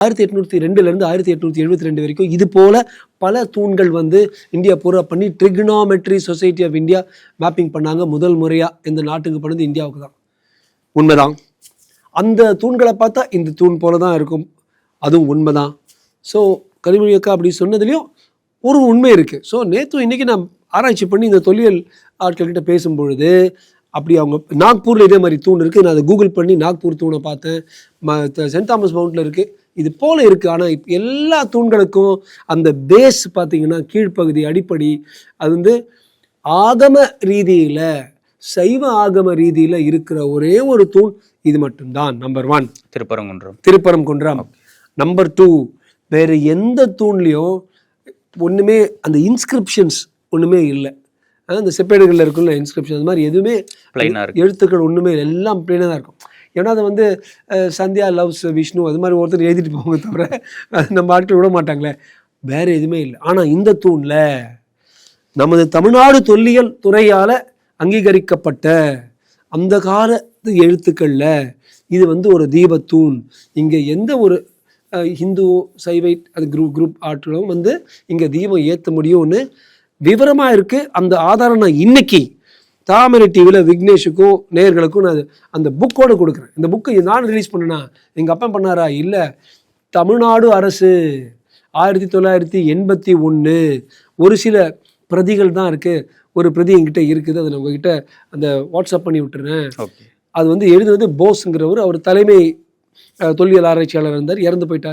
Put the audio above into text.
1802 1872 வரைக்கும் இது போல பல தூண்கள் வந்து இந்தியா பூரா பண்ணி trigonometry society of India mapping பண்ணாங்க. முதல் முறையாக இந்த நாட்டுக்கு பண்ணது இந்தியாவுக்கு தான். உண்மைதான். அந்த தூண்களை பார்த்தா இந்த தூண் போல தான் இருக்கும், அதுவும் உண்மைதான். ஸோ கனிமொழி அக்கா அப்படி சொன்னதுலேயும் ஒரு உண்மை இருக்குது. ஸோ நேற்று இன்றைக்கி நான் ஆராய்ச்சி பண்ணி இந்த தொல்லியல் ஆட்கள்கிட்ட பேசும்பொழுது அப்படி அவங்க நாக்பூரில் இதே மாதிரி தூண் இருக்குது. நான் அதை கூகுள் பண்ணி நாக்பூர் தூணை பார்த்தேன். சென்ட் தாமஸ் மவுண்டில் இருக்குது. இது போல் இருக்குது. ஆனால் இப்போ எல்லா தூண்களுக்கும் அந்த பேஸ் பார்த்திங்கன்னா கீழ்ப்பகுதி அடிப்படை அது வந்து ஆகம ரீதியில் சைவ ஆகம ரீதியில் இருக்கிற ஒரே ஒரு தூண் இது மட்டும்தான். நம்பர் 1 திருப்பரங்குன்றம். நம்பர் 2 வேறு எந்த தூண்லேயும் ஒன்றுமே அந்த இன்ஸ்கிரிப்ஷன்ஸ் ஒன்றுமே இல்லை. அந்த செப்பேடுகளில் இருக்குள்ள இன்ஸ்கிரிப்ஷன் அது மாதிரி எதுவுமே எழுத்துக்கள் ஒன்றுமே எல்லாம் பிளெயினாக தான் இருக்கும். ஏன்னா அதை வந்து சந்தியா லவ்ஸ் விஷ்ணு அது மாதிரி ஒருத்தர் எழுதிட்டு போவாங்க தவிர அது நம்ம ஆட்கள் விட மாட்டாங்களே, வேறு எதுவுமே இல்லை. ஆனால் இந்த தூணில் நமது தமிழ்நாடு தொல்லியல் துறையால் அங்கீகரிக்கப்பட்ட அந்த காலத்து எழுத்துக்களில் இது வந்து ஒரு தீபத்தூண். இங்கே எந்த ஒரு ஹிந்து சைவைட் அது குரூப் ஆட்களும் வந்து இங்கே தீபம் ஏற்ற முடியும்னு விவரமாக இருக்குது. அந்த ஆதாரம் நான் இன்னைக்கு தாமரை டிவியில் விக்னேஷுக்கும் நேயர்களுக்கும் நான் அந்த புக்கோடு கொடுக்குறேன். இந்த புக்கு நான் ரிலீஸ் பண்ணேன்னா எங்கள் அப்பா பண்ணாரா? இல்லை, தமிழ்நாடு அரசு 1981 ஒரு சில பிரதிகள் தான் இருக்குது. ஒரு பிரதி என்கிட்ட இருக்குது, அதை நான் உங்ககிட்ட அந்த வாட்ஸ்அப் பண்ணி விட்டுறேன். அது வந்து எழுதுனது போஸ்ங்கிறவர், அவர் தலைமை தொல்லியல் ஆராய்ச்சியாளர் இருந்தார், இறந்து போயிட்டார்.